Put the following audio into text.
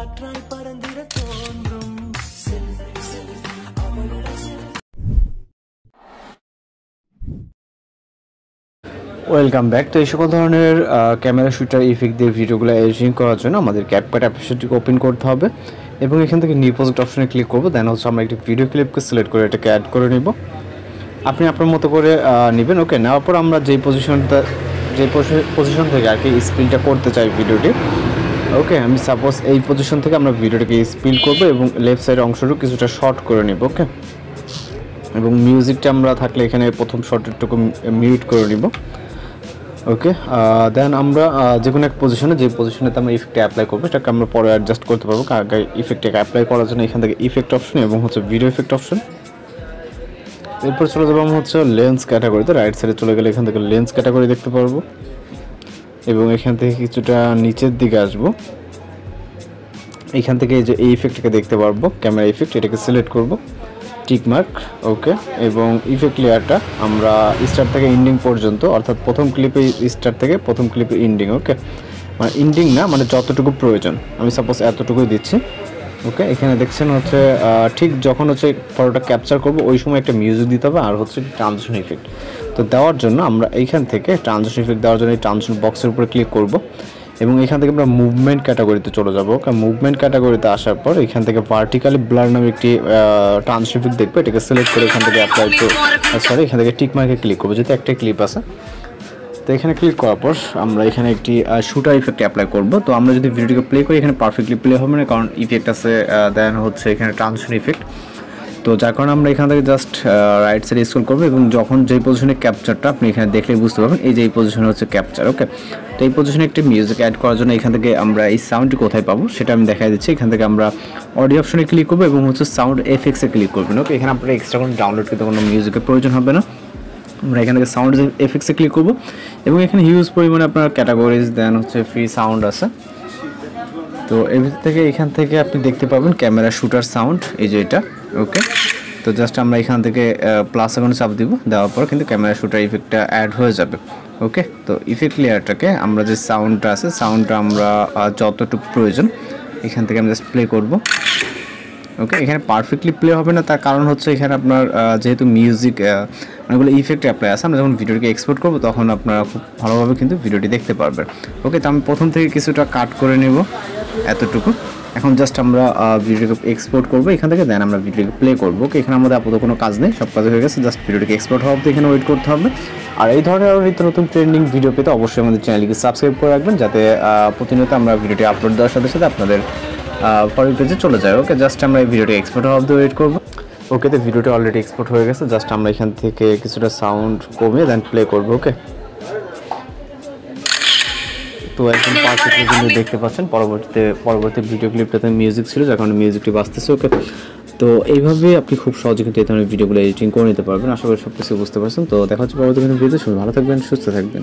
Welcome back. তো এই সকল ধরনের ক্যামেরা শুটার ইফেক্ট দিয়ে ভিডিওগুলো এডিটিং করার জন্য আমাদের ক্যাপকাট অ্যাপ্লিকেশনটিকে ওপেন করতে হবে এবং এখান থেকে নিউ প্রজেক্ট অপশনে ক্লিক করব। দেন হচ্ছে আমরা একটি ভিডিও ক্লিপকে সিলেক্ট করে এটাকে অ্যাড করে নিব। আপনি আপনার মতো করে নেবেন। ওকে, নেওয়ার পর আমরা যে পজিশন থেকে আর কি স্পিলটা করতে চাই ভিডিওটি। ওকে, আমি সাপোজ এই পজিশন থেকে আমরা ভিডিওটাকে স্পিল করব এবং লেফট সাইড অংশটুকু কিছুটা শর্ট করে নিব। ওকে, এবং মিউজিকটা আমরা থাকলে এখানে প্রথম শর্টেরটুকু মিউট করে নিব। ওকে, দেন আমরা যে কোনো এক পজিশনে যে পজিশনেতে আমরা ইফেক্টটা অ্যাপ্লাই করবো সেটাকে আমরা পরে অ্যাডজাস্ট করতে পারবো। আগে ইফেক্টটাকে অ্যাপ্লাই করার জন্য এখান থেকে ইফেক্ট অপশন এবং হচ্ছে ভিডিও ইফেক্ট অপশন। এরপর চলে যাবো আমরা হচ্ছে লেন্স ক্যাটাগরিতে। রাইট সাইডে চলে গেলে এখান থেকে লেন্স ক্যাটাগরি দেখতে পারবো এবং এখান থেকে কিছুটা নিচের দিকে আসবো। এখান থেকে এই ইফেক্টটাকে দেখতে পারবো, ক্যামেরা ইফেক্ট, এটাকে সিলেক্ট করবো, টিক মার্ক। ওকে, এবং ইফেক্ট লেয়ারটা আমরা স্টার্ট থেকে এন্ডিং পর্যন্ত, অর্থাৎ প্রথম ক্লিপে স্টার্ট থেকে প্রথম ক্লিপে এন্ডিং। ওকে, মানে এন্ডিং না, মানে যতটুকু প্রয়োজন আমি সাপোজ এতটুকুই দিচ্ছি। ওকে, এখানে দেখছেন হচ্ছে ঠিক যখন হচ্ছে ফটোটা ক্যাপচার করব ওই সময় একটা মিউজিক দিতে হবে আর হচ্ছে ট্রানজিশন ইফেক্ট। তো দেওয়ার জন্য আমরা এইখান থেকে ট্রানজিশন ইফেক্ট দেওয়ার জন্য এই ট্রানজিশন বক্সের উপরে ক্লিক করব এবং এখান থেকে আমরা মুভমেন্ট ক্যাটাগরিতে চলে যাব। মুভমেন্ট ক্যাটাগরিতে আসার পর এখান থেকে ভার্টিক্যালি ব্লার নামে একটি ট্রানজিশন ইফেক্ট দেখবে, এটাকে সিলেক্ট করে এখান থেকে অ্যাপ্লাই টু এখান থেকে টিক মার্কে ক্লিক করবো, যেহেতু একটা ক্লিপ আছে। তো এখানে ক্লিক করার পর আমরা এখানে একটি শুটার ইফেক্ট অ্যাপ্লাই করব। তো আমরা যদি ভিডিওটিকে প্লে করি এখানে পারফেক্টলি প্লে হবে না, কারণ ইফেক্ট আছে, দেন হচ্ছে এখানে ট্রানজিশন ইফেক্ট। তো যার কারণে আমরা এখান থেকে জাস্ট রাইট সাইডে স্ক্রল করবো এবং যখন যেই পজিশনে ক্যাপচারটা আপনি এখানে দেখলেই বুঝতে পারবেন, এই যে এই পজিশনে হচ্ছে ক্যাপচার। ওকে, তো এই পজিশনে একটি মিউজিক অ্যাড করার জন্য এখান থেকে আমরা এই সাউন্ডটি কোথায় পাবো সেটা আমি দেখাই দিচ্ছি। এখান থেকে আমরা অডিও অপশনে ক্লিক করবো এবং হচ্ছে সাউন্ড এফেক্টসে ক্লিক করবেন। ওকে, এখানে আপনার এক্সট্রা কোনো ডাউনলোড করতে কোনো মিউজিকের প্রয়োজন হবে না। আমরা এখান থেকে সাউন্ড এফেক্টসে ক্লিক করবো এবং এখানে হিউজ পরিমাণে আপনার ক্যাটাগরিজ, দেন হচ্ছে ফ্রি সাউন্ড আছে। তো এর ভিতর থেকে এখান থেকে আপনি দেখতে পাবেন ক্যামেরা শুটার সাউন্ড, এই যে এটা। ওকে, তো জাস্ট আমরা এখান থেকে প্লাস আইকনে চাপ দিব, দেওয়ার পর কিন্তু ক্যামেরা শুটার ইফেক্টটা অ্যাড হয়ে যাবে। ওকে, তো ইফেক্ট লেয়ারটাকে আমরা যে সাউন্ডটা আছে সাউন্ডটা আমরা যতটুকু প্রয়োজন এখান থেকে আমি জাস্ট প্লে করব। ওকে, এখানে পারফেক্টলি প্লে হবে না, তার কারণ হচ্ছে এখানে আপনার যেহেতু মিউজিক অনেকগুলো ইফেক্ট অ্যাপ্লাই আছে, আমরা যখন ভিডিওটিকে এক্সপোর্ট করবো তখন আপনারা খুব ভালোভাবে কিন্তু ভিডিওটি দেখতে পারবেন। ওকে, তো আমি প্রথম থেকে কিছুটা কাট করে নেব এতটুকু। এখন জাস্ট আমরা ভিডিওকে এক্সপোর্ট করবো এখান থেকে, দেন আমরা ভিডিওকে প্লে করবো। ওকে, এখানে আমাদের আপাতত কোনো কাজ নেই, সব কাজ হয়ে গেছে, জাস্ট ভিডিওটিকে এক্সপোর্ট হওয়া অবধি এখানে ওয়েট করতে হবে। আর এই ধরনের আরও নিত্য নতুন ট্রেন্ডিং ভিডিও পেতে অবশ্যই আমাদের চ্যানেলকে সাবস্ক্রাইব করে রাখবেন, যাতে প্রতিনিয়ত আমরা ভিডিওটি আপলোড দেওয়ার সাথে সাথে আপনাদের ফর পেজে চলে যায়। ওকে, জাস্ট আমরা এই ভিডিওটি এক্সপোর্ট হওয়া অবধি ওয়েট করবো। ওকে, তো ভিডিওটি অলরেডি এক্সপোর্ট হয়ে গেছে, জাস্ট আমরা এখান থেকে কিছুটা সাউন্ড কমিয়ে দেন প্লে করবো। ওকে, তো একদম পারফেক্টলি কিন্তু দেখতে পাচ্ছেন পরবর্তী ভিডিও ক্লিপটাতে মিউজিক ছিল, যার কারণে মিউজিকটি বাজতেছে। ওকে, তো এইভাবে আপনি খুব সহজে কিন্তু এই ধরনের ভিডিওগুলো এডিটিং করে নিতে পারবেন। আশা করি সব কিছু বুঝতে পারছেন। তো দেখা হচ্ছে পরবর্তী ভিডিওতে, ভালো থাকবেন, সুস্থ থাকবেন।